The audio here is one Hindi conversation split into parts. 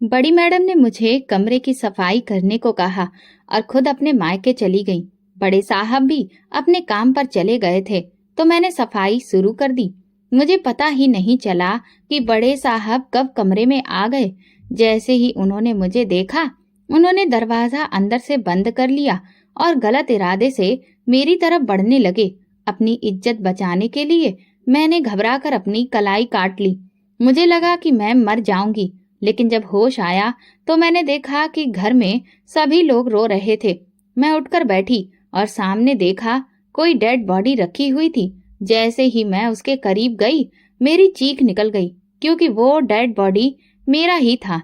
बड़ी मैडम ने मुझे कमरे की सफाई करने को कहा और खुद अपने मायके चली गई। बड़े साहब भी अपने काम पर चले गए थे तो मैंने सफाई शुरू कर दी। मुझे पता ही नहीं चला कि बड़े साहब कब कमरे में आ गए। जैसे ही उन्होंने मुझे देखा, उन्होंने दरवाजा अंदर से बंद कर लिया और गलत इरादे से मेरी तरफ बढ़ने लगे। अपनी इज्जत बचाने के लिए मैंने घबराकर अपनी कलाई काट ली। मुझे लगा कि मैं मर जाऊंगी, लेकिन जब होश आया तो मैंने देखा कि घर में सभी लोग रो रहे थे। मैं उठकर बैठी और सामने देखा कोई डेड बॉडी रखी हुई थी। जैसे ही मैं उसके करीब गई, मेरी चीख निकल गई, क्योंकि वो डेड बॉडी मेरा ही था।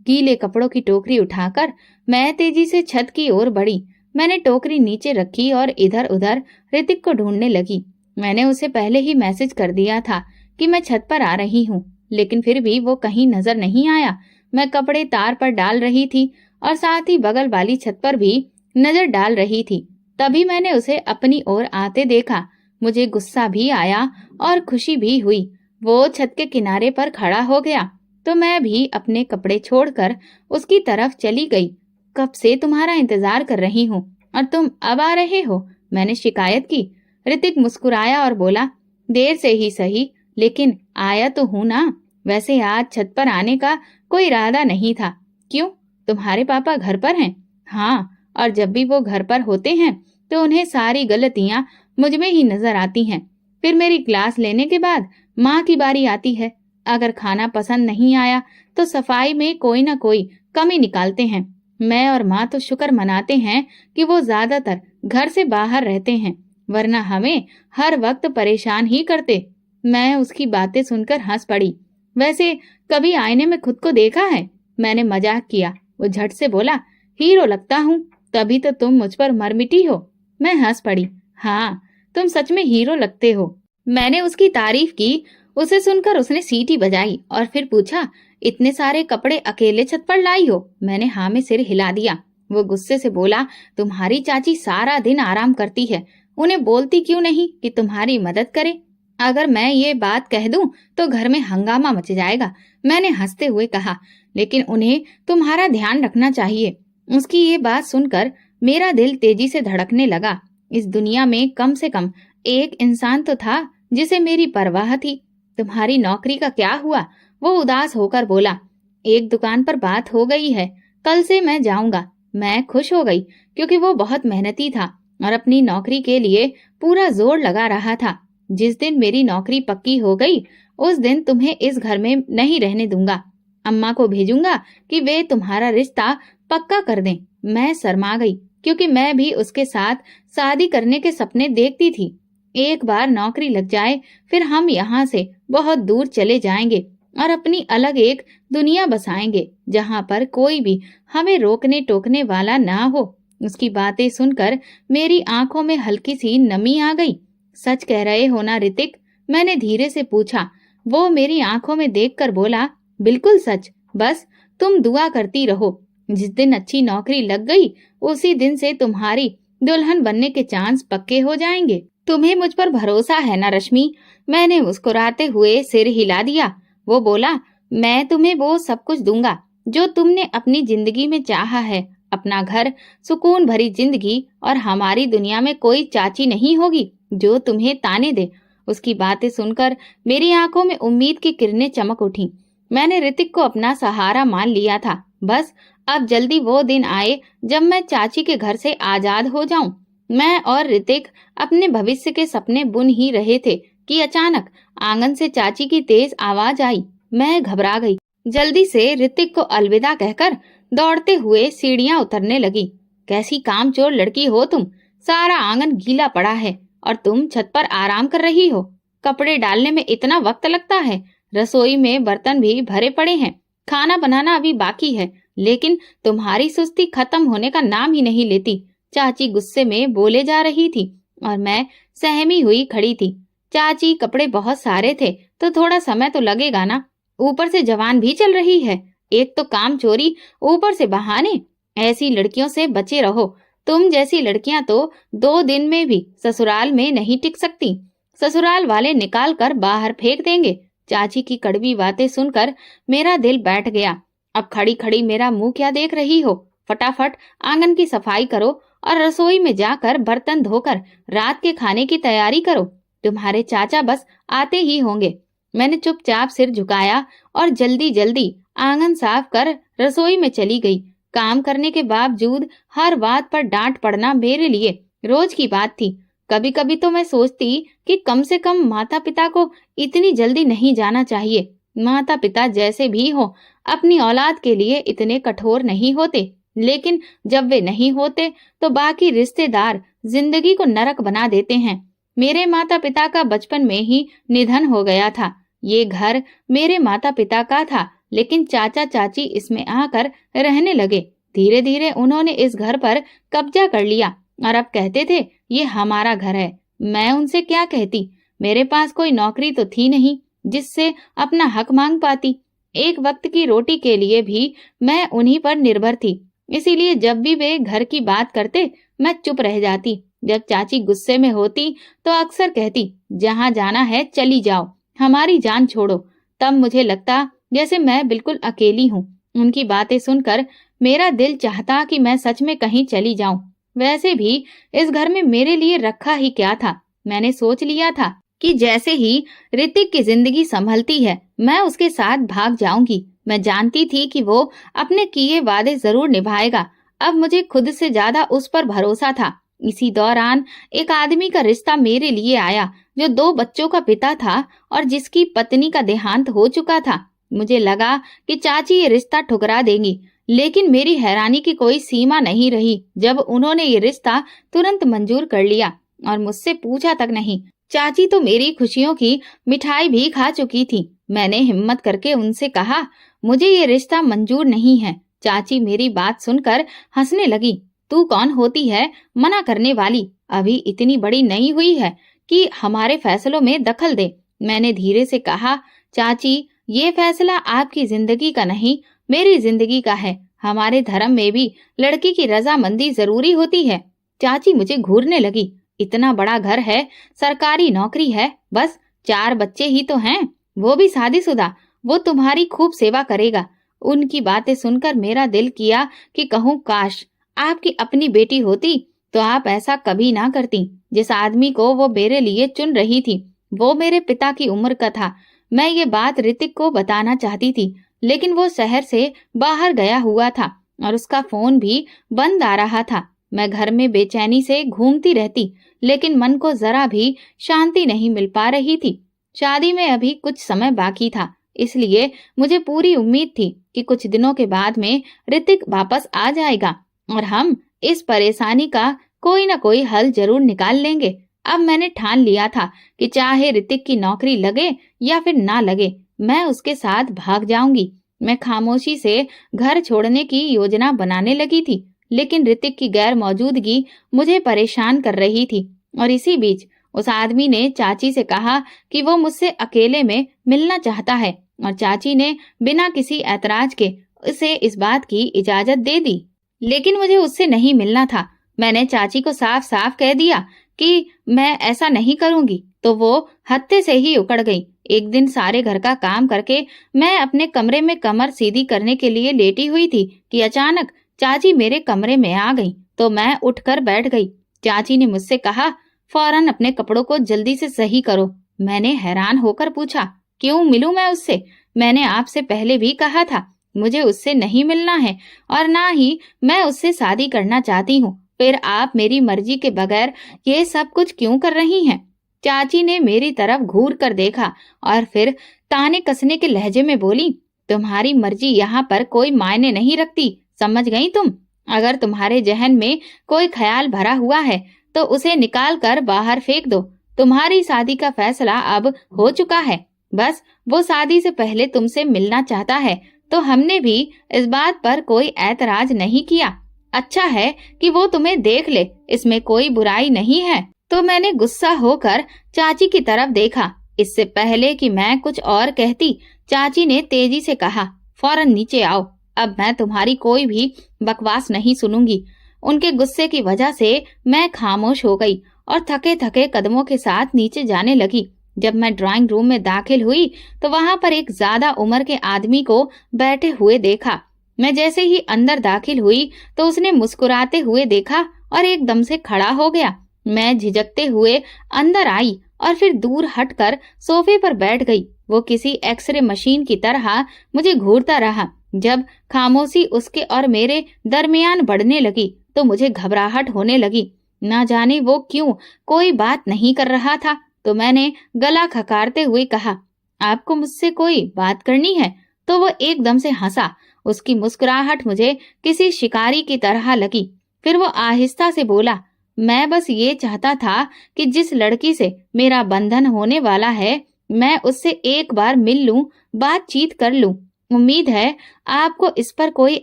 गीले कपड़ों की टोकरी उठाकर मैं तेजी से छत की ओर बढ़ी। मैंने टोकरी नीचे रखी और इधर उधर ऋतिक को ढूंढने लगी। मैंने उसे पहले ही मैसेज कर दिया था कि मैं छत पर आ रही हूँ, लेकिन फिर भी वो कहीं नजर नहीं आया। मैं कपड़े तार पर डाल रही थी और साथ ही बगल वाली छत पर भी नजर डाल रही थी। तभी मैंने उसे अपनी ओर आते देखा। मुझे गुस्सा भी आया और खुशी भी हुई। वो छत के किनारे पर खड़ा हो गया तो मैं भी अपने कपड़े छोड़कर उसकी तरफ चली गई। कब से तुम्हारा इंतजार कर रही हूँ और तुम अब आ रहे हो, मैंने शिकायत की। ऋतिक मुस्कुराया और बोला, देर से ही सही, लेकिन आया तो हूं ना। वैसे आज छत पर आने का कोई इरादा नहीं था। क्यों, तुम्हारे पापा घर पर हैं? हाँ, और जब भी वो घर पर होते हैं तो उन्हें सारी गलतियां मुझ में ही नजर आती हैं। फिर मेरी क्लास लेने के बाद माँ की बारी आती है। अगर खाना पसंद नहीं आया तो सफाई में कोई ना कोई कमी निकालते हैं। मैं और माँ तो शुक्र मनाते हैं कि वो ज्यादातर घर से बाहर रहते हैं, वरना हमें हर वक्त परेशान ही करते। मैं उसकी बातें सुनकर हंस पड़ी। वैसे कभी आईने में खुद को देखा है? मैंने मजाक किया। वो झट से बोला, हीरो लगता हूँ, तभी तो तुम मुझ पर मर मिटी हो। मैं हंस पड़ी। हाँ, तुम सच में हीरो लगते हो। मैंने उसकी तारीफ की। उसे सुनकर उसने सीटी बजाई और फिर पूछा, इतने सारे कपड़े अकेले छत पर लाई हो? मैंने हाँ में सिर हिला दिया। वो गुस्से से बोला, तुम्हारी चाची सारा दिन आराम करती है, उन्हें बोलती क्यों नहीं कि तुम्हारी मदद करे? अगर मैं ये बात कह दूं तो घर में हंगामा मच जाएगा। मैंने हंसते हुए कहा, लेकिन उन्हें तुम्हारा ध्यान रखना चाहिए। उसकी ये बात सुनकर मेरा दिल तेजी से धड़कने लगा। इस दुनिया में कम से कम एक इंसान तो था जिसे मेरी परवाह थी। तुम्हारी नौकरी का क्या हुआ? वो उदास होकर बोला, एक दुकान पर बात हो गई है, कल से मैं जाऊंगा। मैं खुश हो गई, क्योंकि वो बहुत मेहनती था और अपनी नौकरी के लिए पूरा जोर लगा रहा था। जिस दिन मेरी नौकरी पक्की हो गई, उस दिन तुम्हें इस घर में नहीं रहने दूंगा। अम्मा को भेजूंगा कि वे तुम्हारा रिश्ता पक्का कर दें। मैं शर्मा गई, क्योंकि मैं भी उसके साथ शादी करने के सपने देखती थी। एक बार नौकरी लग जाए, फिर हम यहाँ से बहुत दूर चले जाएंगे और अपनी अलग एक दुनिया बसाएंगे, जहाँ पर कोई भी हमें रोकने टोकने वाला ना हो। उसकी बातें सुनकर मेरी आंखों में हल्की सी नमी आ गई। सच कह रहे हो ना ऋतिक? मैंने धीरे से पूछा। वो मेरी आंखों में देखकर बोला, बिल्कुल सच, बस तुम दुआ करती रहो। जिस दिन अच्छी नौकरी लग गई, उसी दिन से तुम्हारी दुल्हन बनने के चांस पक्के हो जाएंगे। तुम्हें मुझ पर भरोसा है ना रश्मि? मैंने मुस्कुराते हुए सिर हिला दिया। वो बोला, मैं तुम्हें वो सब कुछ दूंगा जो तुमने अपनी जिंदगी में चाहा है। अपना घर, सुकून भरी जिंदगी, और हमारी दुनिया में कोई चाची नहीं होगी जो तुम्हें ताने दे। उसकी बातें सुनकर मेरी आंखों में उम्मीद की किरणें चमक उठी। मैंने ऋतिक को अपना सहारा मान लिया था। बस अब जल्दी वो दिन आए जब मैं चाची के घर से आजाद हो जाऊं। मैं और ऋतिक अपने भविष्य के सपने बुन ही रहे थे कि अचानक आंगन से चाची की तेज आवाज आई। मैं घबरा गई। जल्दी से ऋतिक को अलविदा कहकर दौड़ते हुए सीढ़ियां उतरने लगी। कैसी कामचोर लड़की हो तुम! सारा आंगन गीला पड़ा है और तुम छत पर आराम कर रही हो। कपड़े डालने में इतना वक्त लगता है? रसोई में बर्तन भी भरे पड़े हैं, खाना बनाना अभी बाकी है, लेकिन तुम्हारी सुस्ती खत्म होने का नाम ही नहीं लेती। चाची गुस्से में बोले जा रही थी और मैं सहमी हुई खड़ी थी। चाची, कपड़े बहुत सारे थे तो थोड़ा समय तो लगेगा ना, ऊपर से जवान भी चल रही है। एक तो काम चोरी, ऊपर से बहाने। ऐसी लड़कियों से बचे रहो। तुम जैसी लड़कियां तो 2 दिन में भी ससुराल में नहीं टिक सकती। ससुराल वाले निकाल कर बाहर फेंक देंगे। चाची की कड़वी बातें सुनकर मेरा दिल बैठ गया। अब खड़ी खड़ी मेरा मुंह क्या देख रही हो? फटाफट आंगन की सफाई करो और रसोई में जाकर बर्तन धोकर रात के खाने की तैयारी करो। तुम्हारे चाचा बस आते ही होंगे। मैंने चुपचाप सिर झुकाया और जल्दी जल्दी आंगन साफ कर रसोई में चली गई। काम करने के बावजूद हर बात पर डांट पड़ना मेरे लिए रोज की बात थी। कभी कभी तो मैं सोचती कि कम से कम माता पिता को इतनी जल्दी नहीं जाना चाहिए। माता पिता जैसे भी हो अपनी औलाद के लिए इतने कठोर नहीं होते, लेकिन जब वे नहीं होते तो बाकी रिश्तेदार जिंदगी को नरक बना देते हैं। मेरे माता पिता का बचपन में ही निधन हो गया था। ये घर मेरे माता पिता का था, लेकिन चाचा चाची इसमें आकर रहने लगे। धीरे धीरे उन्होंने इस घर पर कब्जा कर लिया और अब कहते थे ये हमारा घर है। मैं उनसे क्या कहती? मेरे पास कोई नौकरी तो थी नहीं जिससे अपना हक मांग पाती। एक वक्त की रोटी के लिए भी मैं उन्हीं पर निर्भर थी। इसीलिए जब भी वे घर की बात करते मैं चुप रह जाती। जब चाची गुस्से में होती तो अक्सर कहती जहाँ जाना है चली जाओ, हमारी जान छोड़ो। तब मुझे लगता जैसे मैं बिल्कुल अकेली हूँ। उनकी बातें सुनकर मेरा दिल चाहता कि मैं सच में कहीं चली जाऊं। वैसे भी इस घर में मेरे लिए रखा ही क्या था। मैंने सोच लिया था कि जैसे ही ऋतिक की जिंदगी संभलती है मैं उसके साथ भाग जाऊंगी। मैं जानती थी कि वो अपने किए वादे जरूर निभाएगा। अब मुझे खुद से ज्यादा उस पर भरोसा था। इसी दौरान एक आदमी का रिश्ता मेरे लिए आया जो 2 बच्चों का पिता था और जिसकी पत्नी का देहांत हो चुका था। मुझे लगा कि चाची ये रिश्ता ठुकरा देंगी, लेकिन मेरी हैरानी की कोई सीमा नहीं रही जब उन्होंने ये रिश्ता तुरंत मंजूर कर लिया और मुझसे पूछा तक नहीं। चाची तो मेरी खुशियों की मिठाई भी खा चुकी थी। मैंने हिम्मत करके उनसे कहा मुझे ये रिश्ता मंजूर नहीं है। चाची मेरी बात सुनकर हंसने लगी। तू कौन होती है मना करने वाली? अभी इतनी बड़ी नहीं हुई है कि हमारे फैसलों में दखल दे। मैंने धीरे से कहा चाची ये फैसला आपकी जिंदगी का नहीं मेरी जिंदगी का है। हमारे धर्म में भी लड़की की रजामंदी जरूरी होती है। चाची मुझे घूरने लगी। इतना बड़ा घर है, सरकारी नौकरी है, बस 4 बच्चे ही तो हैं, वो भी शादीशुदा। वो तुम्हारी खूब सेवा करेगा। उनकी बातें सुनकर मेरा दिल किया कि कहूँ काश आपकी अपनी बेटी होती तो आप ऐसा कभी ना करती। जिस आदमी को वो मेरे लिए चुन रही थी वो मेरे पिता की उम्र का था। मैं ये बात ऋतिक को बताना चाहती थी, लेकिन वो शहर से बाहर गया हुआ था और उसका फोन भी बंद आ रहा था। मैं घर में बेचैनी से घूमती रहती, लेकिन मन को जरा भी शांति नहीं मिल पा रही थी। शादी में अभी कुछ समय बाकी था, इसलिए मुझे पूरी उम्मीद थी कि कुछ दिनों के बाद में ऋतिक वापस आ जाएगा और हम इस परेशानी का कोई ना कोई हल जरूर निकाल लेंगे। अब मैंने ठान लिया था कि चाहे ऋतिक की नौकरी लगे या फिर ना लगे, मैं उसके साथ भाग जाऊंगी। मैं खामोशी से घर छोड़ने की योजना बनाने लगी थी, लेकिन ऋतिक की गैर मौजूदगी मुझे परेशान कर रही थी। और इसी बीच उस आदमी ने चाची से कहा कि वो मुझसे अकेले में मिलना चाहता है और चाची ने बिना किसी ऐतराज के उसे इस बात की इजाजत दे दी। लेकिन मुझे उससे नहीं मिलना था। मैंने चाची को साफ साफ कह दिया कि मैं ऐसा नहीं करूंगी, तो वो हत्थे से ही उकड़ गई। एक दिन सारे घर का काम करके मैं अपने कमरे में कमर सीधी करने के लिए लेटी हुई थी कि अचानक चाची मेरे कमरे में आ गई, तो मैं उठकर बैठ गई। चाची ने मुझसे कहा फौरन अपने कपड़ों को जल्दी से सही करो। मैंने हैरान होकर पूछा क्यों मिलूं मैं उससे? मैंने आपसे पहले भी कहा था मुझे उससे नहीं मिलना है और ना ही मैं उससे शादी करना चाहती हूँ। फिर आप मेरी मर्जी के बगैर ये सब कुछ क्यों कर रही हैं? चाची ने मेरी तरफ घूर कर देखा और फिर ताने कसने के लहजे में बोली तुम्हारी मर्जी यहाँ पर कोई मायने नहीं रखती, समझ गई तुम? अगर तुम्हारे जहन में कोई ख्याल भरा हुआ है तो उसे निकाल कर बाहर फेंक दो। तुम्हारी शादी का फैसला अब हो चुका है। बस वो शादी से पहले तुमसे मिलना चाहता है, तो हमने भी इस बात पर कोई ऐतराज नहीं किया। अच्छा है कि वो तुम्हें देख ले, इसमें कोई बुराई नहीं है। तो मैंने गुस्सा होकर चाची की तरफ देखा। इससे पहले कि मैं कुछ और कहती, चाची ने तेजी से कहा फौरन नीचे आओ, अब मैं तुम्हारी कोई भी बकवास नहीं सुनूंगी। उनके गुस्से की वजह से मैं खामोश हो गई और थके थके कदमों के साथ नीचे जाने लगी। जब मैं ड्राइंग रूम में दाखिल हुई तो वहां पर एक ज्यादा उम्र के आदमी को बैठे हुए देखा। मैं जैसे ही अंदर दाखिल हुई तो उसने मुस्कुराते हुए देखा और एकदम से खड़ा हो गया। मैं झिझकते हुए अंदर आई और फिर दूर हटकर सोफे पर बैठ गई। वो किसी एक्सरे मशीन की तरह मुझे घूरता रहा। जब खामोशी उसके और मेरे दरमियान बढ़ने लगी तो मुझे घबराहट होने लगी। ना जाने वो क्यों कोई बात नहीं कर रहा था, तो मैंने गला खकारते हुए कहा, आपको मुझसे कोई बात करनी है? तो वो एकदम से हंसा। उसकी मुस्कुराहट मुझे किसी शिकारी की तरह लगी। फिर वो आहिस्ता से बोला, मैं बस ये चाहता था कि जिस लड़की से मेरा बंधन होने वाला है मैं उससे एक बार मिल लूं, बातचीत कर लूं। उम्मीद है आपको इस पर कोई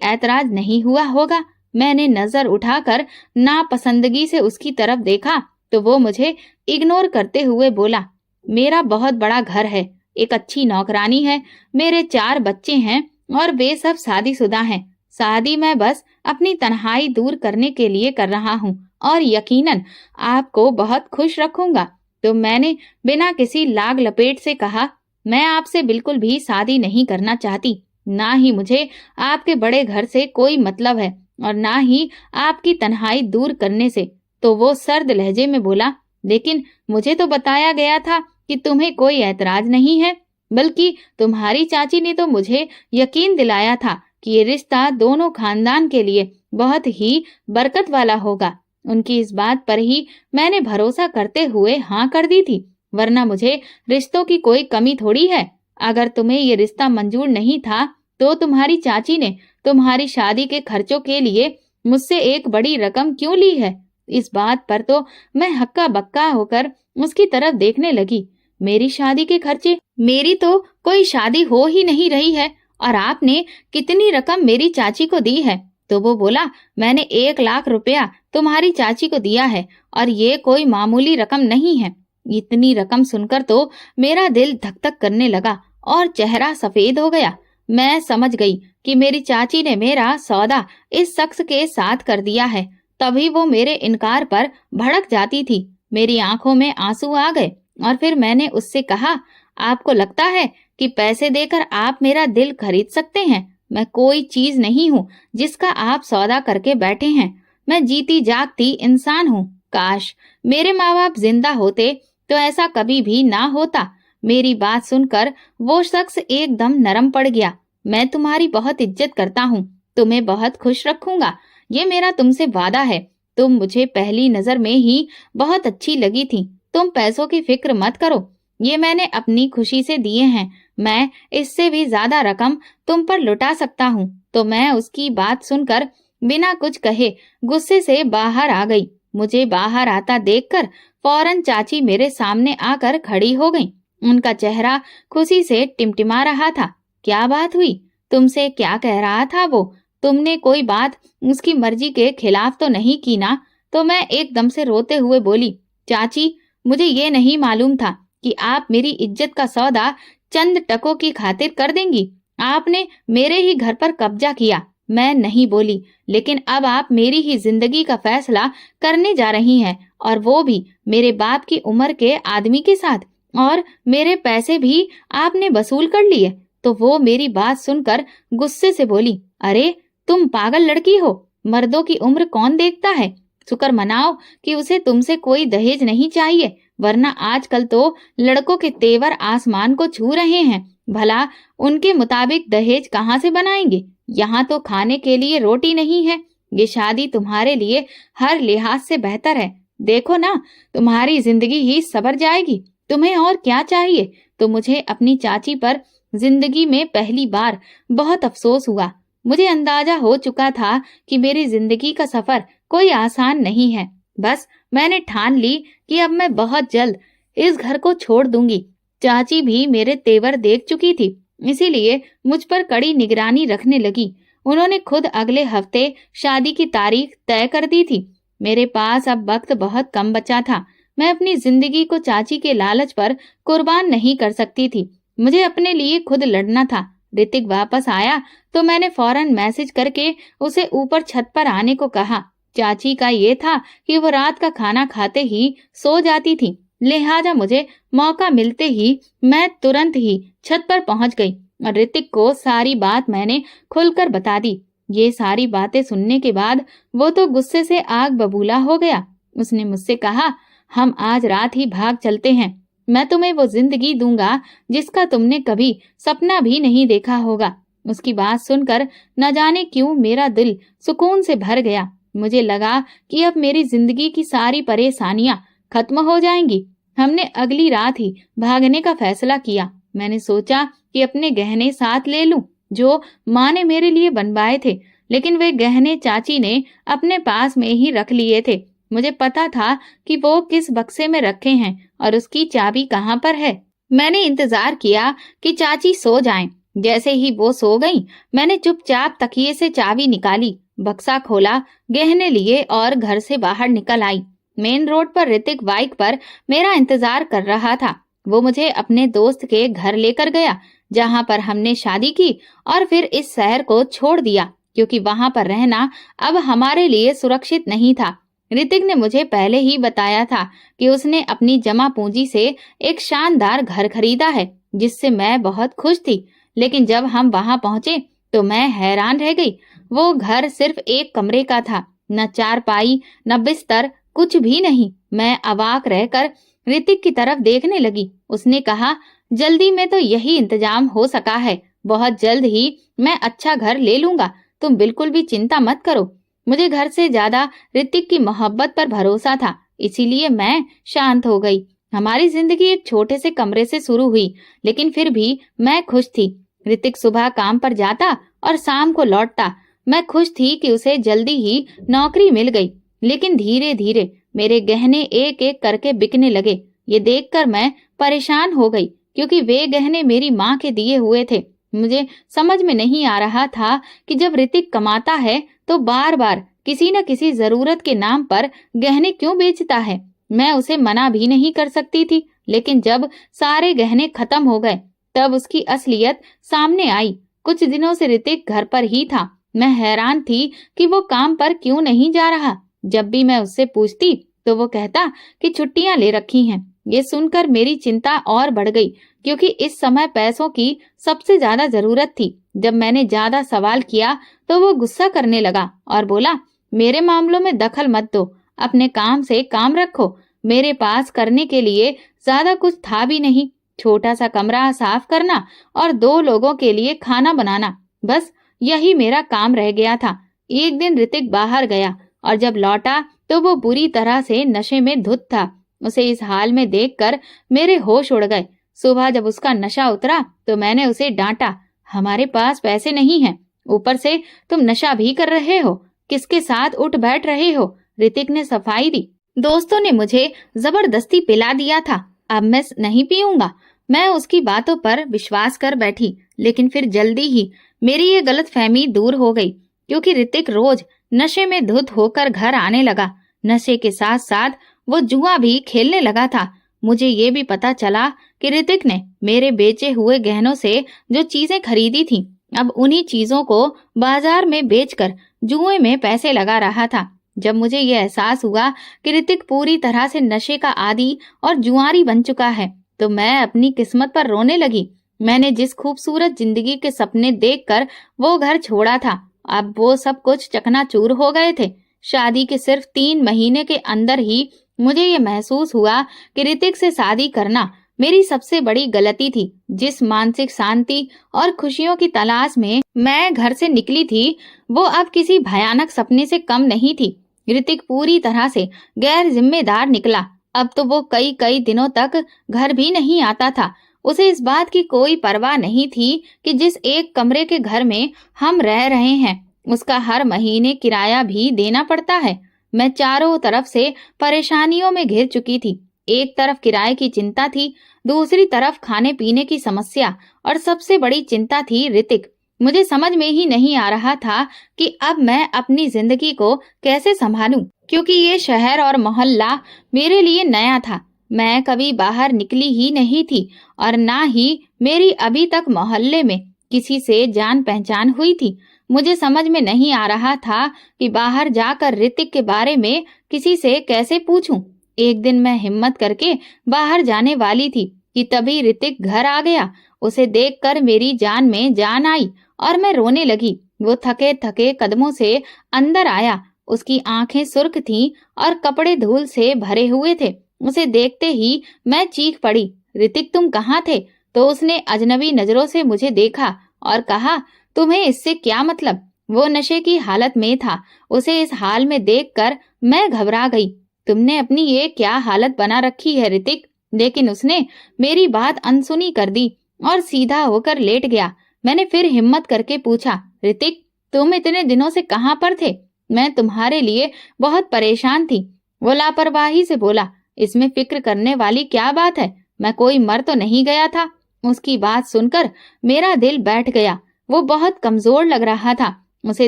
ऐतराज नहीं हुआ होगा। मैंने नजर उठाकर नापसंदगी से उसकी तरफ देखा तो वो मुझे इग्नोर करते हुए बोला, मेरा बहुत बड़ा घर है, एक अच्छी नौकरानी है, मेरे 4 बच्चे हैं और वे सब शादीशुदा हैं। शादी मैं बस अपनी तन्हाई दूर करने के लिए कर रहा हूँ और यकीनन आपको बहुत खुश रखूंगा। तो मैंने बिना किसी लाग लपेट से कहा, मैं आपसे बिल्कुल भी शादी नहीं करना चाहती। ना ही मुझे आपके बड़े घर से कोई मतलब है और ना ही आपकी तन्हाई दूर करने से। तो वो सर्द लहजे में बोला, लेकिन मुझे तो बताया गया था कि तुम्हें कोई ऐतराज नहीं है, बल्कि तुम्हारी चाची ने तो मुझे यकीन दिलाया था कि ये रिश्ता दोनों खानदान के लिए बहुत ही बरकत वाला होगा। उनकी इस बात पर ही मैंने भरोसा करते हुए हाँ कर दी थी, वरना मुझे रिश्तों की कोई कमी थोड़ी है। अगर तुम्हें ये रिश्ता मंजूर नहीं था तो तुम्हारी चाची ने तुम्हारी शादी के खर्चों के लिए मुझसे एक बड़ी रकम क्यों ली है? इस बात पर तो मैं हक्का बक्का होकर उसकी तरफ देखने लगी। मेरी शादी के खर्चे? मेरी तो कोई शादी हो ही नहीं रही है और आपने कितनी रकम मेरी चाची को दी है? तो वो बोला, मैंने 1 लाख रुपया तुम्हारी चाची को दिया है और ये कोई मामूली रकम नहीं है। इतनी रकम सुनकर तो मेरा दिल धक धक करने लगा और चेहरा सफेद हो गया। मैं समझ गई कि मेरी चाची ने मेरा सौदा इस शख्स के साथ कर दिया है। तभी वो मेरे इनकार पर भड़क जाती थी। मेरी आंखों में आंसू आ गए और फिर मैंने उससे कहा, आपको लगता है कि पैसे देकर आप मेरा दिल खरीद सकते हैं? मैं कोई चीज नहीं हूँ जिसका आप सौदा करके बैठे हैं। मैं जीती जागती इंसान हूँ। काश मेरे माँ बाप जिंदा होते तो ऐसा कभी भी ना होता। मेरी बात सुनकर वो शख्स एकदम नरम पड़ गया। मैं तुम्हारी बहुत इज्जत करता हूँ, तुम्हें बहुत खुश रखूंगा, ये मेरा तुमसे वादा है। तुम मुझे पहली नजर में ही बहुत अच्छी लगी थी। तुम पैसों की फिक्र मत करो, ये मैंने अपनी खुशी से दिए हैं। मैं इससे भी ज्यादा रकम तुम पर लुटा सकता हूँ। तो मैं उसकी बात सुनकर बिना कुछ कहे गुस्से से बाहर आ गई। मुझे बाहर आता देखकर फौरन चाची मेरे सामने आकर खड़ी हो गई। उनका चेहरा खुशी से टिमटिमा रहा था। क्या बात हुई? तुमसे क्या कह रहा था वो? तुमने कोई बात उसकी मर्जी के खिलाफ तो नहीं की ना? तो मैं एकदम से रोते हुए बोली, चाची, मुझे ये नहीं मालूम था कि आप मेरी इज्जत का सौदा चंद टकों की खातिर कर देंगी। आपने मेरे ही घर पर कब्जा किया। मैं नहीं बोली, लेकिन अब आप मेरी ही जिंदगी का फैसला करने जा रही हैं, और वो भी मेरे बाप की उम्र के आदमी के साथ, और मेरे पैसे भी आपने वसूल कर लिए। तो वो मेरी बात सुनकर गुस्से से बोली, अरे तुम पागल लड़की हो, मर्दों की उम्र कौन देखता है? शुक्र मनाओ कि उसे तुमसे कोई दहेज नहीं चाहिए, वरना आजकल तो लड़कों के तेवर आसमान को छू रहे हैं। भला उनके मुताबिक दहेज कहाँ से बनाएंगे? यहाँ तो खाने के लिए रोटी नहीं है। ये शादी तुम्हारे लिए हर लिहाज से बेहतर है। देखो ना, तुम्हारी जिंदगी ही सवर जाएगी। तुम्हें और क्या चाहिए? तो मुझे अपनी चाची पर जिंदगी में पहली बार बहुत अफसोस हुआ। मुझे अंदाजा हो चुका था कि मेरी जिंदगी का सफर कोई आसान नहीं है। बस मैंने ठान ली कि अब मैं बहुत जल्द इस घर को छोड़ दूंगी। चाची भी मेरे तेवर देख चुकी थी, इसीलिए मुझ पर कड़ी निगरानी रखने लगी। उन्होंने खुद अगले हफ्ते शादी की तारीख तय कर दी थी। मेरे पास अब वक्त बहुत कम बचा था। मैं अपनी जिंदगी को चाची के लालच पर कुर्बान नहीं कर सकती थी। मुझे अपने लिए खुद लड़ना था। ऋतिक वापस आया तो मैंने फौरन मैसेज करके उसे ऊपर छत पर आने को कहा। चाची का ये था कि वो रात का खाना खाते ही सो जाती थी। लिहाजा मुझे मौका मिलते ही मैं तुरंत ही छत पर पहुंच गई और ऋतिक को सारी बात मैंने खुलकर बता दी। ये सारी बातें सुनने के बाद वो तो गुस्से से आग बबूला हो गया। उसने मुझसे कहा, हम आज रात ही भाग चलते हैं। मैं तुम्हें वो जिंदगी दूंगा जिसका तुमने कभी सपना भी नहीं देखा होगा। उसकी बात सुनकर न जाने क्यों मेरा दिल सुकून से भर गया। मुझे लगा कि अब मेरी जिंदगी की सारी परेशानियां खत्म हो जाएंगी। हमने अगली रात ही भागने का फैसला किया। मैंने सोचा कि अपने गहने साथ ले लूं जो माँ ने मेरे लिए बनवाए थे, लेकिन वे गहने चाची ने अपने पास में ही रख लिए थे। मुझे पता था कि वो किस बक्से में रखे हैं और उसकी चाबी कहाँ पर है। मैंने इंतजार किया कि चाची सो जाएं। जैसे ही वो सो गईं, मैंने चुपचाप तकिए से चाबी निकाली, बक्सा खोला, गहने लिए और घर से बाहर निकल आई। मेन रोड पर ऋतिक बाइक पर मेरा इंतजार कर रहा था। वो मुझे अपने दोस्त के घर लेकर गया जहाँ पर हमने शादी की और फिर इस शहर को छोड़ दिया क्योंकि वहाँ पर रहना अब हमारे लिए सुरक्षित नहीं था। ऋतिक ने मुझे पहले ही बताया था कि उसने अपनी जमा पूंजी से एक शानदार घर खरीदा है, जिससे मैं बहुत खुश थी। लेकिन जब हम वहां पहुंचे तो मैं हैरान रह गई। वो घर सिर्फ एक कमरे का था, न चारपाई न बिस्तर, कुछ भी नहीं। मैं अवाक रहकर ऋतिक की तरफ देखने लगी। उसने कहा, जल्दी में तो यही इंतजाम हो सका है, बहुत जल्द ही मैं अच्छा घर ले लूंगा, तुम बिल्कुल भी चिंता मत करो। मुझे घर से ज्यादा ऋतिक की मोहब्बत पर भरोसा था, इसीलिए मैं शांत हो गई। हमारी जिंदगी एक छोटे से कमरे से शुरू हुई, लेकिन फिर भी मैं खुश थी। ऋतिक सुबह काम पर जाता और शाम को लौटता। मैं खुश थी कि उसे जल्दी ही नौकरी मिल गई। लेकिन धीरे धीरे मेरे गहने एक एक करके बिकने लगे। ये देखकर मैं परेशान हो गई क्योंकि वे गहने मेरी माँ के दिए हुए थे। मुझे समझ में नहीं आ रहा था कि जब ऋतिक कमाता है तो बार बार किसी न किसी जरूरत के नाम पर गहने क्यों बेचता है। मैं उसे मना भी नहीं कर सकती थी, लेकिन जब सारे गहने खत्म हो गए तब उसकी असलियत सामने आई। कुछ दिनों से ऋतिक घर पर ही था। मैं हैरान थी कि वो काम पर क्यों नहीं जा रहा। जब भी मैं उससे पूछती तो वो कहता कि छुट्टियां ले रखी हैं। ये सुनकर मेरी चिंता और बढ़ गई क्योंकि इस समय पैसों की सबसे ज्यादा जरूरत थी। जब मैंने ज्यादा सवाल किया तो वो गुस्सा करने लगा और बोला, मेरे मामलों में दखल मत दो, अपने काम से काम रखो। मेरे पास करने के लिए ज्यादा कुछ था भी नहीं, छोटा सा कमरा साफ करना और 2 लोगों के लिए खाना बनाना, बस यही मेरा काम रह गया था। एक दिन ऋतिक बाहर गया और जब लौटा तो वो बुरी तरह से नशे में धुत था। उसे इस हाल में देखकर मेरे होश उड़ गए। सुबह जब उसका नशा उतरा तो मैंने उसे डांटा, हमारे पास पैसे नहीं हैं, ऊपर से तुम नशा भी कर रहे हो, किसके साथ उठ बैठ रहे हो। ऋतिक ने सफाई दी, दोस्तों ने मुझे जबरदस्ती पिला दिया था, अब मैं नहीं पीऊंगा। मैं उसकी बातों पर विश्वास कर बैठी, लेकिन फिर जल्दी ही मेरी ये गलतफहमी दूर हो गई क्योंकि ऋतिक रोज नशे में धुत होकर घर आने लगा। नशे के साथ साथ वो जुआ भी खेलने लगा था। मुझे ये भी पता चला कि ऋतिक ने मेरे बेचे हुए गहनों से जो चीजें खरीदी थी, अब उन्हीं चीजों को बाजार में बेचकर जुए में पैसे लगा रहा था। जब मुझे ये एहसास हुआ कि ऋतिक पूरी तरह से नशे का आदी और जुआरी बन चुका है तो मैं अपनी किस्मत पर रोने लगी। मैंने जिस खूबसूरत जिंदगी के सपने देखकर वो घर छोड़ा था, अब वो सब कुछ चकनाचूर हो गए थे। शादी के सिर्फ 3 महीने के अंदर ही मुझे ये महसूस हुआ कि ऋतिक से शादी करना मेरी सबसे बड़ी गलती थी। जिस मानसिक शांति और खुशियों की तलाश में मैं घर से निकली थी, वो अब किसी भयानक सपने से कम नहीं थी। ऋतिक पूरी तरह से गैर जिम्मेदार निकला। अब तो वो कई दिनों तक घर भी नहीं आता था। उसे इस बात की कोई परवाह नहीं थी कि जिस एक कमरे के घर में हम रह रहे हैं उसका हर महीने किराया भी देना पड़ता है। मैं चारों तरफ से परेशानियों में घिर चुकी थी। एक तरफ किराए की चिंता थी, दूसरी तरफ खाने पीने की समस्या और सबसे बड़ी चिंता थी ऋतिक। मुझे समझ में ही नहीं आ रहा था कि अब मैं अपनी जिंदगी को कैसे संभालूं, क्योंकि ये शहर और मोहल्ला मेरे लिए नया था। मैं कभी बाहर निकली ही नहीं थी और ना ही मेरी अभी तक मोहल्ले में किसी से जान पहचान हुई थी। मुझे समझ में नहीं आ रहा था कि बाहर जाकर ऋतिक के बारे में किसी से कैसे पूछूं। एक दिन मैं हिम्मत करके बाहर जाने वाली थी कि तभी ऋतिक घर आ गया। उसे देखकर मेरी जान में जान आई और मैं रोने लगी। वो थके थके कदमों से अंदर आया। उसकी आंखें सुर्ख थीं और कपड़े धूल से भरे हुए थे। उसे देखते ही मैं चीख पड़ी, ऋतिक तुम कहाँ थे? तो उसने अजनबी नजरों से मुझे देखा और कहा, तुम्हें इससे क्या मतलब? वो नशे की हालत में था। उसे इस हाल में देखकर मैं घबरा गई। तुमने अपनी ये क्या हालत बना रखी है ऋतिक? लेकिन उसने मेरी बात अनसुनी कर दी और सीधा होकर लेट गया। मैंने फिर हिम्मत करके पूछा, ऋतिक तुम इतने दिनों से कहाँ पर थे? मैं तुम्हारे लिए बहुत परेशान थी। वो लापरवाही से बोला, इसमें फिक्र करने वाली क्या बात है? मैं कोई मर तो नहीं गया था। उसकी बात सुनकर मेरा दिल बैठ गया। वो बहुत कमजोर लग रहा था। उसे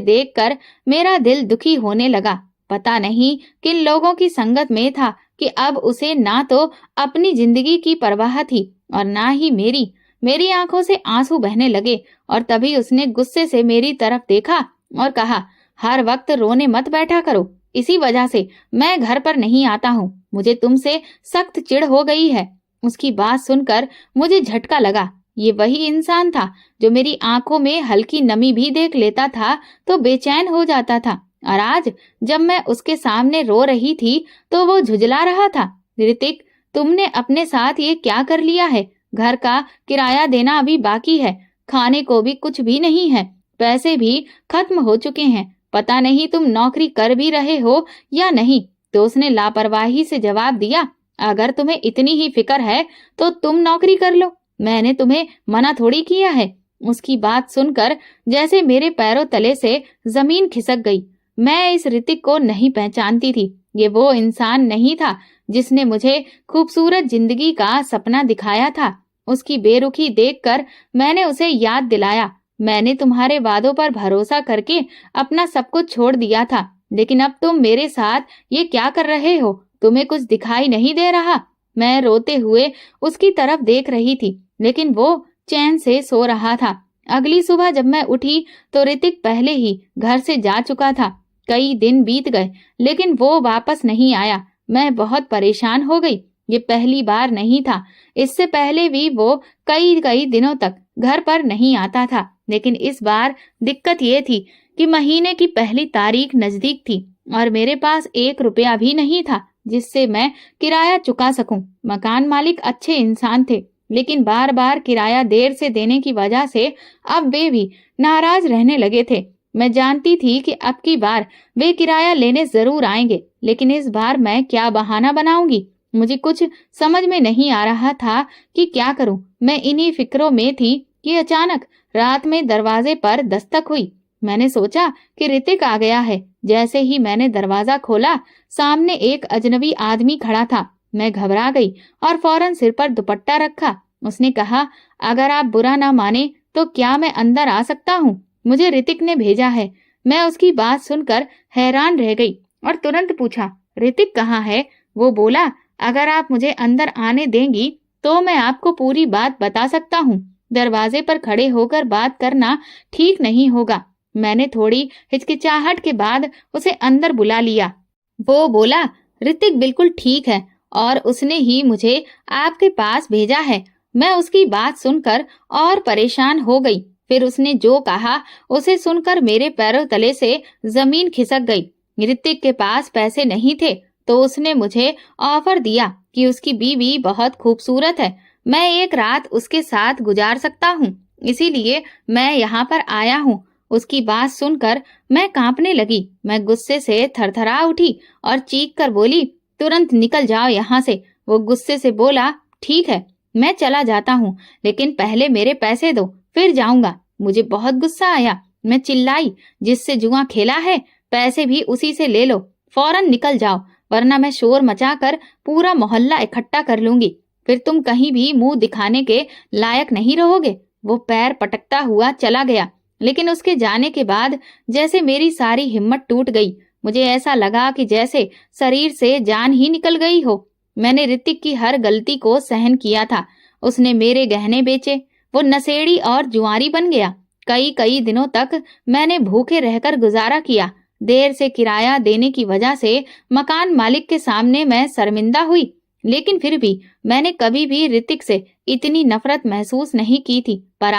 देखकर मेरा दिल दुखी होने लगा। पता नहीं किन लोगों की संगत में था कि अब उसे ना तो अपनी जिंदगी की परवाह थी और ना ही मेरी। मेरी आंखों से आंसू बहने लगे और तभी उसने गुस्से से मेरी तरफ देखा और कहा, हर वक्त रोने मत बैठा करो। इसी वजह से मैं घर पर नहीं आता हूँ। मुझे तुमसे सख्त चिढ़ हो गई है। उसकी बात सुनकर मुझे झटका लगा। ये वही इंसान था जो मेरी आंखों में हल्की नमी भी देख लेता था तो बेचैन हो जाता था, और आज जब मैं उसके सामने रो रही थी तो वो झुंझला रहा था। ऋतिक तुमने अपने साथ ये क्या कर लिया है? घर का किराया देना अभी बाकी है, खाने को भी कुछ भी नहीं है, पैसे भी खत्म हो चुके हैं। पता नहीं तुम नौकरी कर भी रहे हो या नहीं। तो उसने लापरवाही से जवाब दिया, अगर तुम्हें इतनी ही फिक्र है तो तुम नौकरी कर लो, मैंने तुम्हें मना थोड़ी किया है। उसकी बात सुनकर जैसे मेरे पैरों तले से जमीन खिसक गई। मैं इस ऋतिक को नहीं पहचानती थी। ये वो इंसान नहीं था जिसने मुझे खूबसूरत जिंदगी का सपना दिखाया था। उसकी बेरुखी देखकर मैंने उसे याद दिलाया, मैंने तुम्हारे वादों पर भरोसा करके अपना सब कुछ छोड़ दिया था, लेकिन अब तुम मेरे साथ ये क्या कर रहे हो? तुम्हें कुछ दिखाई नहीं दे रहा? मैं रोते हुए उसकी तरफ देख रही थी, लेकिन वो चैन से सो रहा था। अगली सुबह जब मैं उठी तो ऋतिक पहले ही घर से जा चुका था। कई दिन बीत गए लेकिन वो वापस नहीं आया। मैं बहुत परेशान हो गई। ये पहली बार नहीं था, इससे पहले भी वो कई कई दिनों तक घर पर नहीं आता था। लेकिन इस बार दिक्कत ये थी कि महीने की पहली तारीख नजदीक थी और मेरे पास 1 रुपया भी नहीं था जिससे मैं किराया चुका सकूं। मकान मालिक अच्छे इंसान थे, लेकिन बार बार किराया देर से देने की वजह से अब वे भी नाराज रहने लगे थे। मैं जानती थी कि अब की बार वे किराया लेने जरूर आएंगे, लेकिन इस बार मैं क्या बहाना बनाऊंगी? मुझे कुछ समझ में नहीं आ रहा था कि क्या करूं। मैं इन्हीं फिक्रों में थी कि अचानक रात में दरवाजे पर दस्तक हुई। मैंने सोचा कि ऋतिक आ गया है। जैसे ही मैंने दरवाजा खोला, सामने एक अजनबी आदमी खड़ा था। मैं घबरा गई और फौरन सिर पर दुपट्टा रखा। उसने कहा, अगर आप बुरा ना माने तो क्या मैं अंदर आ सकता हूँ? मुझे ऋतिक ने भेजा है। मैं उसकी बात सुनकर हैरान रह गई और तुरंत पूछा, ऋतिक कहाँ है? वो बोला, अगर आप मुझे अंदर आने देंगी तो मैं आपको पूरी बात बता सकता हूँ। दरवाजे पर खड़े होकर बात करना ठीक नहीं होगा। मैंने थोड़ी हिचकिचाहट के बाद उसे अंदर बुला लिया। वो बोला, ऋतिक बिल्कुल ठीक है और उसने ही मुझे आपके पास भेजा है। मैं उसकी बात सुनकर और परेशान हो गई। फिर उसने जो कहा उसे सुनकर मेरे पैरों तले से जमीन खिसक गई। ऋतिक के पास पैसे नहीं थे तो उसने मुझे ऑफर दिया कि उसकी बीवी बहुत खूबसूरत है, मैं एक रात उसके साथ गुजार सकता हूँ, इसीलिए मैं यहाँ पर आया हूँ। उसकी बात सुनकर मैं कांपने लगी। मैं गुस्से से थरथरा उठी और चीख कर बोली, तुरंत निकल जाओ यहाँ से। वो गुस्से से बोला, ठीक है मैं चला जाता हूँ, लेकिन पहले मेरे पैसे दो, फिर जाऊंगा। मुझे बहुत गुस्सा आया। मैं चिल्लाई, जिससे जुआ खेला है पैसे भी उसी से ले लो, फौरन निकल जाओ, वरना मैं शोर मचाकर पूरा मोहल्ला इकट्ठा कर लूंगी, फिर तुम कहीं भी मुंह दिखाने के लायक नहीं रहोगे। वो पैर पटकता हुआ चला गया, लेकिन उसके जाने के बाद जैसे मेरी सारी हिम्मत टूट गई। मुझे ऐसा लगा कि जैसे शरीर से जान ही निकल गई हो। मैंने ऋतिक की हर गलती को सहन किया था। उसने मेरे गहने बेचे, वो नशेड़ी और जुआरी बन गया। कई कई दिनों तक मैंने भूखे रहकर गुजारा किया। देर से किराया देने की वजह से मकान मालिक के सामने मैं शर्मिंदा हुई, लेकिन फिर भी मैंने कभी भी ऋतिक से इतनी नफरत महसूस नहीं की थी। पर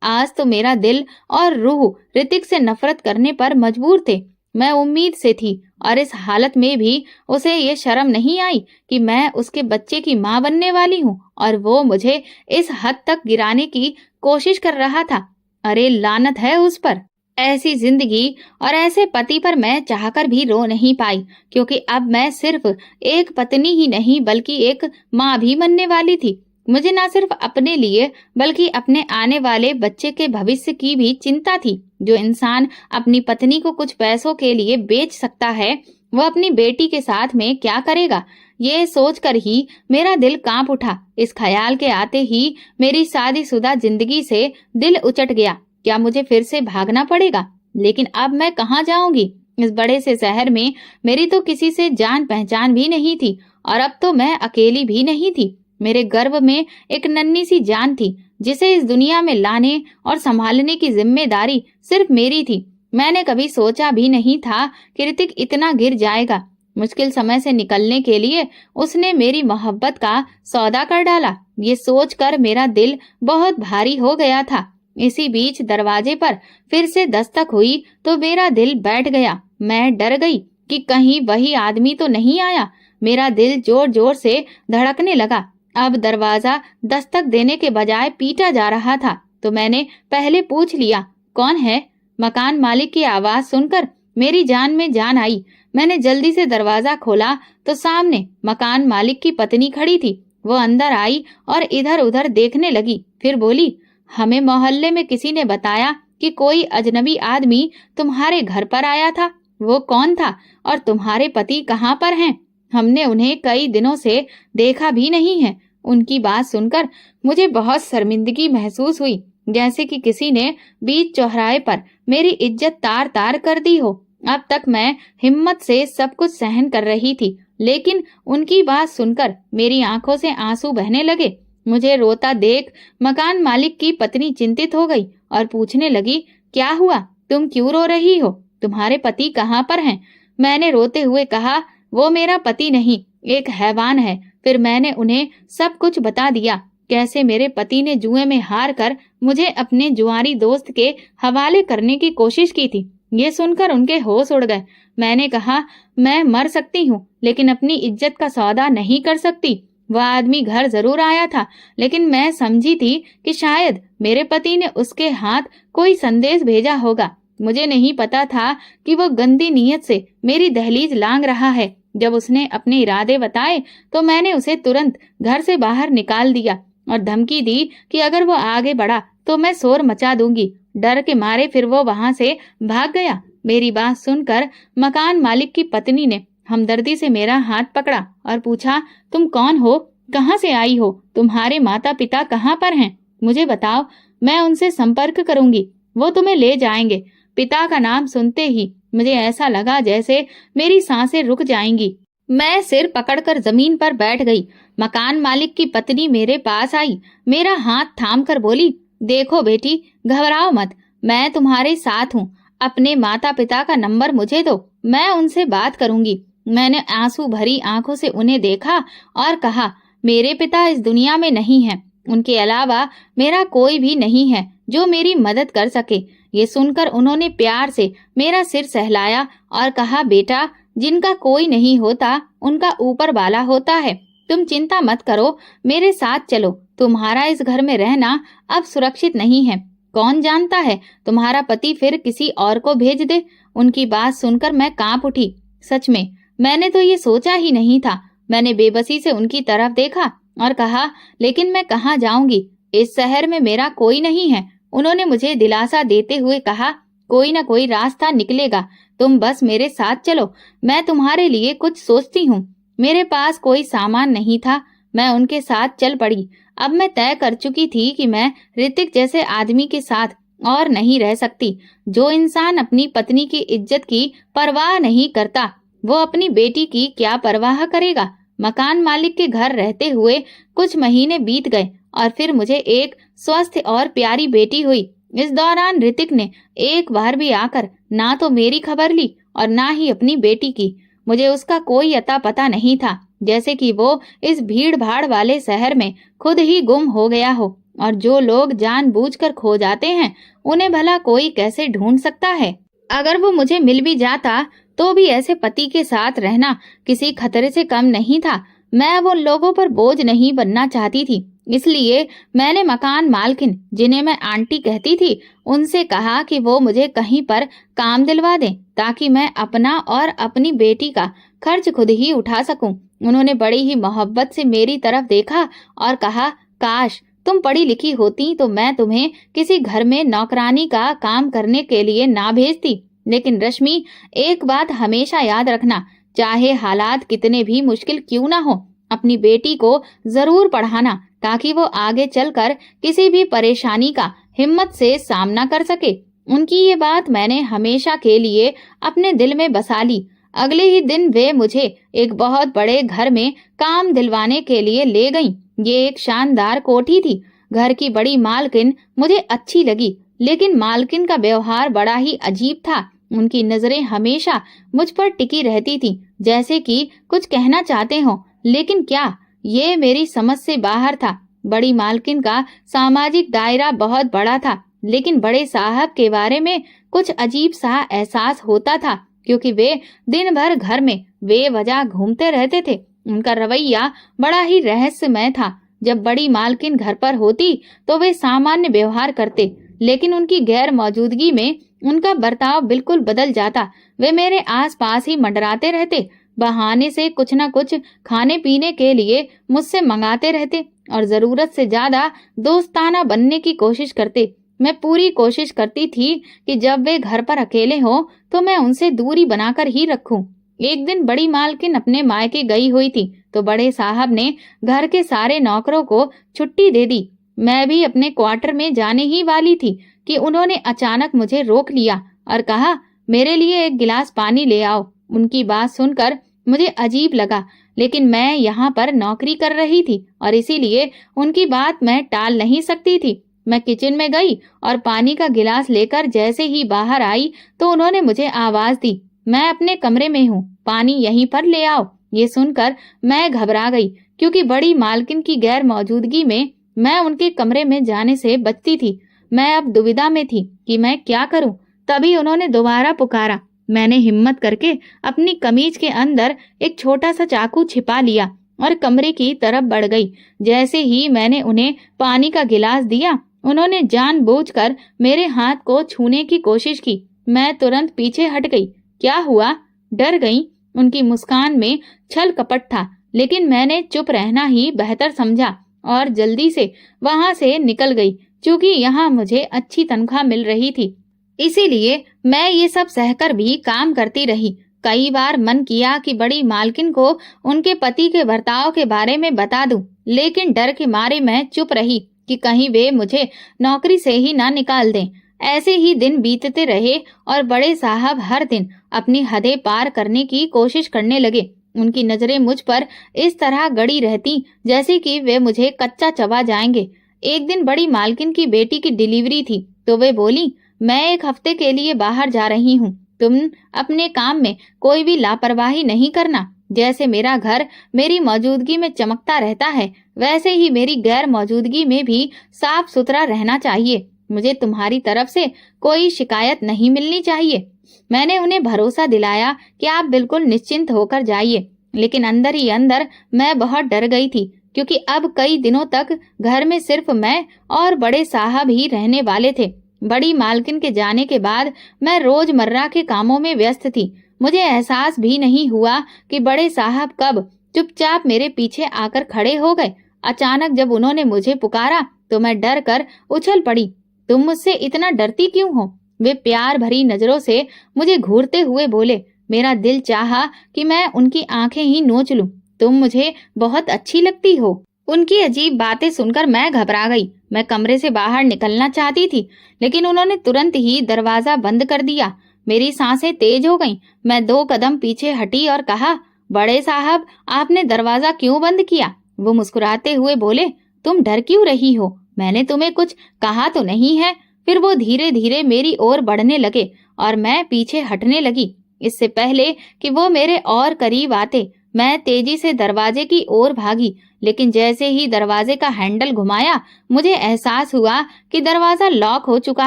आज तो मेरा दिल और रूह ऋतिक से नफरत करने पर मजबूर थे। मैं उम्मीद से थी और इस हालत में भी उसे ये शर्म नहीं आई कि मैं उसके बच्चे की मां बनने वाली हूँ और वो मुझे इस हद तक गिराने की कोशिश कर रहा था। अरे लानत है उस पर। ऐसी जिंदगी और ऐसे पति पर मैं चाहकर भी रो नहीं पाई, क्योंकि अब मैं सिर्फ एक पत्नी ही नहीं बल्कि एक माँ भी बनने वाली थी। मुझे न सिर्फ अपने लिए बल्कि अपने आने वाले बच्चे के भविष्य की भी चिंता थी। जो इंसान अपनी पत्नी को कुछ पैसों के लिए बेच सकता है, वो अपनी बेटी के साथ में क्या करेगा, ये सोचकर ही मेरा दिल कांप उठा। इस ख्याल के आते ही मेरी शादीशुदा जिंदगी से दिल उचट गया। क्या मुझे फिर से भागना पड़ेगा? लेकिन अब मैं कहाँ जाऊंगी? इस बड़े से शहर में मेरी तो किसी से जान पहचान भी नहीं थी और अब तो मैं अकेली भी नहीं थी। मेरे गर्भ में एक नन्ही सी जान थी जिसे इस दुनिया में लाने और संभालने की जिम्मेदारी सिर्फ मेरी थी। मैंने कभी सोचा भी नहीं था कि ऋतिक इतना गिर जाएगा। मुश्किल समय से निकलने के लिए उसने मेरी मोहब्बत का सौदा कर डाला। ये सोचकर मेरा दिल बहुत भारी हो गया था। इसी बीच दरवाजे पर फिर से दस्तक हुई तो मेरा दिल बैठ गया। मैं डर गई कि कहीं वही आदमी तो नहीं आया। मेरा दिल जोर जोर से धड़कने लगा। अब दरवाजा दस्तक देने के बजाय पीटा जा रहा था, तो मैंने पहले पूछ लिया, कौन है? मकान मालिक की आवाज सुनकर मेरी जान में जान आई। मैंने जल्दी से दरवाजा खोला तो सामने मकान मालिक की पत्नी खड़ी थी। वो अंदर आई और इधर उधर देखने लगी, फिर बोली, हमें मोहल्ले में किसी ने बताया कि कोई अजनबी आदमी तुम्हारे घर पर आया था। वो कौन था और तुम्हारे पति कहाँ पर हैं? हमने उन्हें कई दिनों से देखा भी नहीं है। उनकी बात सुनकर मुझे बहुत शर्मिंदगी महसूस हुई, जैसे कि किसी ने बीच चौराहे पर मेरी इज्जत तार तार कर दी हो। अब तक मैं हिम्मत से सब कुछ सहन कर रही थी, लेकिन उनकी बात सुनकर मेरी आंखों से आंसू बहने लगे। मुझे रोता देख मकान मालिक की पत्नी चिंतित हो गई और पूछने लगी, क्या हुआ? तुम क्यों रो रही हो? तुम्हारे पति कहाँ पर हैं? मैंने रोते हुए कहा, वो मेरा पति नहीं, एक हैवान है। फिर मैंने उन्हें सब कुछ बता दिया, कैसे मेरे पति ने जुए में हार कर मुझे अपने जुआरी दोस्त के हवाले करने की कोशिश की थी। ये सुनकर उनके होश उड़ गए। मैंने कहा, मैं मर सकती हूँ लेकिन अपनी इज्जत का सौदा नहीं कर सकती। वह आदमी घर जरूर आया था, लेकिन मैं समझी थी कि शायद मेरे पति ने उसके हाथ कोई संदेश भेजा होगा। मुझे नहीं पता था कि वो गंदी नीयत से मेरी दहलीज लांग रहा है। जब उसने अपने इरादे बताए तो मैंने उसे तुरंत घर से बाहर निकाल दिया और धमकी दी कि अगर वो आगे बढ़ा तो मैं शोर मचा दूंगी। डर के मारे फिर वो वहां से भाग गया। मेरी बात सुनकर मकान मालिक की पत्नी ने हमदर्दी से मेरा हाथ पकड़ा और पूछा, तुम कौन हो? कहाँ से आई हो? तुम्हारे माता पिता कहाँ पर हैं? मुझे बताओ, मैं उनसे संपर्क करूंगी, वो तुम्हें ले जाएंगे। पिता का नाम सुनते ही मुझे ऐसा लगा जैसे मेरी सांसें रुक जाएंगी। मैं सिर पकड़कर जमीन पर बैठ गई। मकान मालिक की पत्नी मेरे पास आई, मेरा हाथ थाम कर बोली, देखो बेटी, घबराओ मत, मैं तुम्हारे साथ हूँ। अपने माता पिता का नंबर मुझे दो, मैं उनसे बात करूंगी। मैंने आंसू भरी आंखों से उन्हें देखा और कहा, मेरे पिता इस दुनिया में नहीं हैं। उनके अलावा मेरा कोई भी नहीं है जो मेरी मदद कर सके। ये सुनकर उन्होंने प्यार से मेरा सिर सहलाया और कहा, बेटा, जिनका कोई नहीं होता उनका ऊपर वाला होता है। तुम चिंता मत करो, मेरे साथ चलो। तुम्हारा इस घर में रहना अब सुरक्षित नहीं है। कौन जानता है तुम्हारा पति फिर किसी और को भेज दे। उनकी बात सुनकर मैं कांप उठी। सच में मैंने तो ये सोचा ही नहीं था। मैंने बेबसी से उनकी तरफ देखा और कहा, लेकिन मैं कहाँ जाऊंगी? इस शहर में मेरा कोई नहीं है। उन्होंने मुझे दिलासा देते हुए कहा, कोई ना कोई रास्ता निकलेगा, तुम बस मेरे साथ चलो, मैं तुम्हारे लिए कुछ सोचती हूँ। मेरे पास कोई सामान नहीं था। मैं उनके साथ चल पड़ी। अब मैं तय कर चुकी थी कि मैं ऋतिक जैसे आदमी के साथ और नहीं रह सकती। जो इंसान अपनी पत्नी की इज्जत की परवाह नहीं करता, वो अपनी बेटी की क्या परवाह करेगा। मकान मालिक के घर रहते हुए कुछ महीने बीत गए और फिर मुझे एक स्वस्थ और प्यारी बेटी हुई। इस दौरान ऋतिक ने एक बार भी आकर ना तो मेरी खबर ली और ना ही अपनी बेटी की। मुझे उसका कोई अता पता नहीं था, जैसे कि वो इस भीड़ भाड़ वाले शहर में खुद ही गुम हो गया हो। और जो लोग जानबूझकर खो जाते हैं, उन्हें भला कोई कैसे ढूंढ सकता है। अगर वो मुझे मिल भी जाता तो भी ऐसे पति के साथ रहना किसी खतरे से कम नहीं था। मैं अब उन लोगों पर बोझ नहीं बनना चाहती थी, इसलिए मैंने मकान मालकिन, जिन्हें मैं आंटी कहती थी, उनसे कहा कि वो मुझे कहीं पर काम दिलवा दें ताकि मैं अपना और अपनी बेटी का खर्च खुद ही उठा सकूं। उन्होंने बड़ी ही मोहब्बत से मेरी तरफ देखा और कहा, काश तुम पढ़ी लिखी होती तो मैं तुम्हें किसी घर में नौकरानी का काम करने के लिए ना भेजती। लेकिन रश्मि, एक बात हमेशा याद रखना, चाहे हालात कितने भी मुश्किल क्यों ना हो, अपनी बेटी को जरूर पढ़ाना ताकि वो आगे चलकर किसी भी परेशानी का हिम्मत से सामना कर सके। उनकी ये बात मैंने हमेशा के लिए अपने दिल में बसा ली। अगले ही दिन वे मुझे एक बहुत बड़े घर में काम दिलवाने के लिए ले गईं। ये एक शानदार कोठी थी। घर की बड़ी मालकिन मुझे अच्छी लगी, लेकिन मालकिन का व्यवहार बड़ा ही अजीब था। उनकी नजरें हमेशा मुझ पर टिकी रहती थी, जैसे कि कुछ कहना चाहते हो, लेकिन क्या, ये मेरी समझ से बाहर था। बड़ी मालकिन का सामाजिक दायरा बहुत बड़ा था, लेकिन बड़े साहब के बारे में कुछ अजीब सा एहसास होता था, क्योंकि वे दिन भर घर में बेवजह घूमते रहते थे। उनका रवैया बड़ा ही रहस्यमय था। जब बड़ी मालकिन घर पर होती तो वे सामान्य व्यवहार करते, लेकिन उनकी गैर मौजूदगी में उनका बर्ताव बिल्कुल बदल जाता। वे मेरे आसपास ही मंडराते रहते, बहाने से कुछ न कुछ खाने पीने के लिए मुझसे मंगाते रहते और जरूरत से ज्यादा दोस्ताना बनने की कोशिश करते। मैं पूरी कोशिश करती थी कि जब वे घर पर अकेले हो तो मैं उनसे दूरी बनाकर ही रखूं। एक दिन बड़ी मालकिन अपने मायके गई हुई थी, तो बड़े साहब ने घर के सारे नौकरों को छुट्टी दे दी। मैं भी अपने क्वार्टर में जाने ही वाली थी कि उन्होंने अचानक मुझे रोक लिया और कहा, मेरे लिए एक गिलास पानी ले आओ। उनकी बात सुनकर मुझे अजीब लगा, लेकिन मैं यहाँ पर नौकरी कर रही थी और इसीलिए उनकी बात मैं टाल नहीं सकती थी। मैं किचन में गई और पानी का गिलास लेकर जैसे ही बाहर आई तो उन्होंने मुझे आवाज दी, मैं अपने कमरे में हूँ, पानी यहीं पर ले आओ। ये सुनकर मैं घबरा गई, क्योंकि बड़ी मालकिन की गैर मौजूदगी में मैं उनके कमरे में जाने से बचती थी। मैं अब दुविधा में थी कि मैं क्या करूं। तभी उन्होंने दोबारा पुकारा। मैंने हिम्मत करके अपनी कमीज के अंदर एक छोटा सा चाकू छिपा लिया और कमरे की तरफ बढ़ गई। जैसे ही मैंने उन्हें पानी का गिलास दिया, उन्होंने जानबूझकर मेरे हाथ को छूने की कोशिश की। मैं तुरंत पीछे हट गई। क्या हुआ? डर गई? उनकी मुस्कान में छल कपट था, लेकिन मैंने चुप रहना ही बेहतर समझा और जल्दी से वहां से निकल गई। क्योंकि यहाँ मुझे अच्छी तनख्वाह मिल रही थी, इसीलिए मैं ये सब सहकर भी काम करती रही। कई बार मन किया कि बड़ी मालकिन को उनके पति के बर्ताव के बारे में बता दूं, लेकिन डर के मारे मैं चुप रही कि कहीं वे मुझे नौकरी से ही ना निकाल दें। ऐसे ही दिन बीतते रहे और बड़े साहब हर दिन अपनी हदें पार करने की कोशिश करने लगे। उनकी नजरें मुझ पर इस तरह गड़ी रहती जैसे कि वे मुझे कच्चा चबा जाएंगे। एक दिन बड़ी मालकिन की बेटी की डिलीवरी थी, तो वे बोली, मैं एक हफ्ते के लिए बाहर जा रही हूँ, तुम अपने काम में कोई भी लापरवाही नहीं करना। जैसे मेरा घर मेरी मौजूदगी में चमकता रहता है, वैसे ही मेरी गैर मौजूदगी में भी साफ सुथरा रहना चाहिए। मुझे तुम्हारी तरफ से कोई शिकायत नहीं मिलनी चाहिए। मैंने उन्हें भरोसा दिलाया कि आप बिल्कुल निश्चिंत होकर जाइए, लेकिन अंदर ही अंदर मैं बहुत डर गई थी, क्योंकि अब कई दिनों तक घर में सिर्फ मैं और बड़े साहब ही रहने वाले थे। बड़ी मालकिन के जाने के बाद मैं रोजमर्रा के कामों में व्यस्त थी। मुझे एहसास भी नहीं हुआ कि बड़े साहब कब चुपचाप मेरे पीछे आकर खड़े हो गए। अचानक जब उन्होंने मुझे पुकारा तो मैं डर कर उछल पड़ी। तुम मुझसे इतना डरती क्यों हो? वे प्यार भरी नजरों से मुझे घूरते हुए बोले। मेरा दिल चाहा कि मैं उनकी आंखें ही नोच लूं। तुम मुझे बहुत अच्छी लगती हो। उनकी अजीब बातें सुनकर मैं घबरा गई। मैं कमरे से बाहर निकलना चाहती थी, लेकिन उन्होंने तुरंत ही दरवाजा बंद कर दिया। मेरी सांसें तेज हो गईं। मैं 2 कदम पीछे हटी और कहा, बड़े साहब, आपने दरवाजा क्यों बंद किया? वो मुस्कुराते हुए बोले, तुम डर क्यों रही हो? मैंने तुम्हें कुछ कहा तो नहीं है? फिर वो धीरे धीरे मेरी ओर बढ़ने लगे और मैं पीछे हटने लगी। इससे पहले कि वो मेरे और करीब आते, मैं तेजी से दरवाजे की ओर भागी, लेकिन जैसे ही दरवाजे का हैंडल घुमाया, मुझे एहसास हुआ कि दरवाजा लॉक हो चुका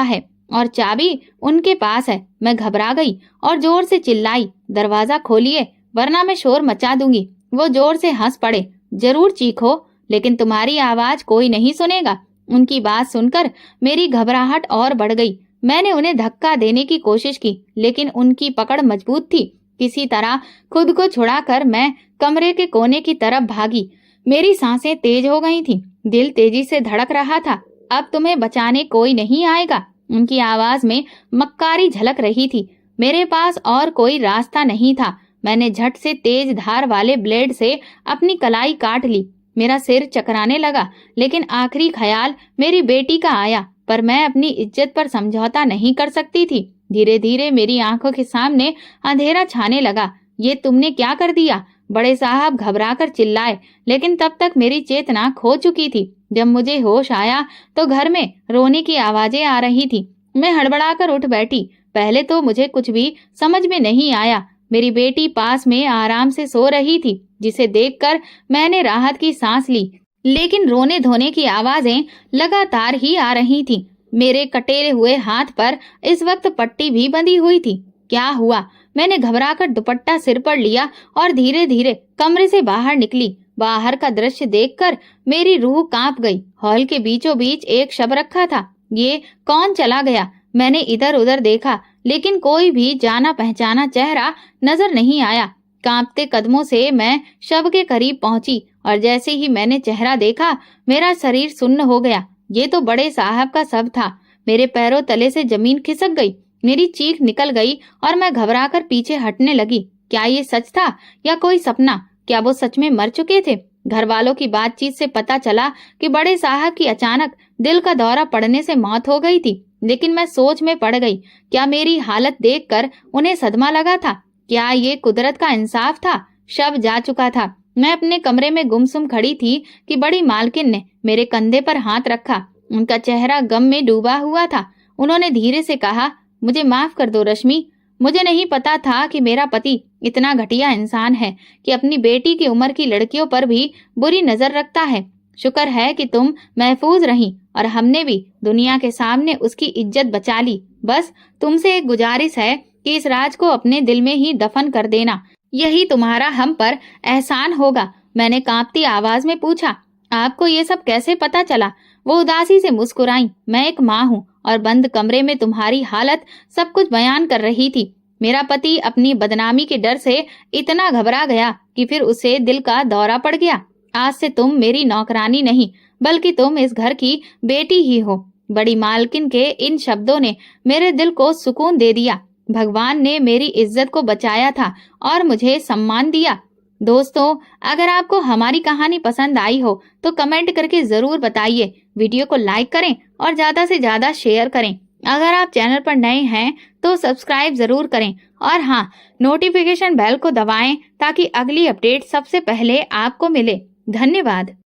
है और चाबी उनके पास है। मैं घबरा गई और जोर से चिल्लाई, दरवाजा खोलिए वरना मैं शोर मचा दूंगी। वो जोर से हंस पड़े, जरूर चीखो, लेकिन तुम्हारी आवाज कोई नहीं सुनेगा। उनकी बात सुनकर मेरी घबराहट और बढ़ गई। मैंने उन्हें धक्का देने की कोशिश की, लेकिन उनकी पकड़ मजबूत थी। किसी तरह खुद को छुड़ाकर मैं कमरे के कोने की तरफ भागी। मेरी सांसें तेज हो गई थीं, दिल तेजी से धड़क रहा था। अब तुम्हें बचाने कोई नहीं आएगा। उनकी आवाज में मक्कारी झलक रही थी। मेरे पास और कोई रास्ता नहीं था। मैंने झट से तेज धार वाले ब्लेड से अपनी कलाई काट ली। मेरा सिर चकराने लगा, लेकिन आखिरी ख्याल मेरी बेटी का आया, पर मैं अपनी इज्जत पर समझौता नहीं कर सकती थी। धीरे धीरे मेरी आंखों के सामने अंधेरा छाने लगा। ये तुमने क्या कर दिया? बड़े साहब घबराकर चिल्लाए, लेकिन तब तक मेरी चेतना खो चुकी थी। जब मुझे होश आया तो घर में रोने की आवाजें आ रही थी। मैं हड़बड़ाकर उठ बैठी। पहले तो मुझे कुछ भी समझ में नहीं आया। मेरी बेटी पास में आराम से सो रही थी, जिसे देखकर मैंने राहत की सांस ली, लेकिन रोने धोने की आवाजें लगातार ही आ रही थीं। मेरे कटे हुए हाथ पर इस वक्त पट्टी भी बंधी हुई थी। क्या हुआ? मैंने घबराकर दुपट्टा सिर पर लिया और धीरे धीरे कमरे से बाहर निकली। बाहर का दृश्य देखकर मेरी रूह कांप गई। हॉल के बीचों बीच एक शव रखा था। ये कौन चला गया? मैंने इधर उधर देखा, लेकिन कोई भी जाना पहचाना चेहरा नजर नहीं आया। कांपते कदमों से मैं शव के करीब पहुंची और जैसे ही मैंने चेहरा देखा, मेरा शरीर सुन्न हो गया। ये तो बड़े साहब का शव था। मेरे पैरों तले से जमीन खिसक गई। मेरी चीख निकल गई और मैं घबराकर पीछे हटने लगी। क्या ये सच था या कोई सपना? क्या वो सच में मर चुके थे? घर वालों की बातचीत से पता चला कि बड़े साहब की अचानक दिल का दौरा पड़ने से मौत हो गई थी, लेकिन मैं सोच में पड़ गई। क्या मेरी हालत देखकर उन्हें सदमा लगा था? क्या ये कुदरत का इंसाफ था? शव जा चुका था। मैं अपने कमरे में गुमसुम खड़ी थी कि बड़ी मालकिन ने मेरे कंधे पर हाथ रखा। उनका चेहरा गम में डूबा हुआ था। उन्होंने धीरे से कहा, मुझे माफ कर दो रश्मि। मुझे नहीं पता था कि मेरा पति इतना घटिया इंसान है कि अपनी बेटी की उम्र की लड़कियों पर भी बुरी नजर रखता है। शुक्र है कि तुम महफूज रही और हमने भी दुनिया के सामने उसकी इज्जत बचा ली। बस तुमसे एक गुजारिश है कि इस राज को अपने दिल में ही दफन कर देना। यही तुम्हारा हम पर एहसान होगा। मैंने कांपती आवाज में पूछा, आपको ये सब कैसे पता चला? वो उदासी से मुस्कुराई। मैं एक माँ हूँ और बंद कमरे में तुम्हारी हालत सब कुछ बयान कर रही थी। मेरा पति अपनी बदनामी के डर से इतना घबरा गया कि फिर उसे दिल का दौरा पड़ गया। आज से तुम मेरी नौकरानी नहीं, बल्कि तुम इस घर की बेटी ही हो। बड़ी मालकिन के इन शब्दों ने मेरे दिल को सुकून दे दिया। भगवान ने मेरी इज्जत को बचाया था और मुझे सम्मान दिया। दोस्तों, अगर आपको हमारी कहानी पसंद आई हो तो कमेंट करके जरूर बताइए। वीडियो को लाइक करें और ज्यादा से ज्यादा शेयर करें। अगर आप चैनल पर नए हैं तो सब्सक्राइब जरूर करें और हाँ, नोटिफिकेशन बेल को दबाएं ताकि अगली अपडेट सबसे पहले आपको मिले। धन्यवाद।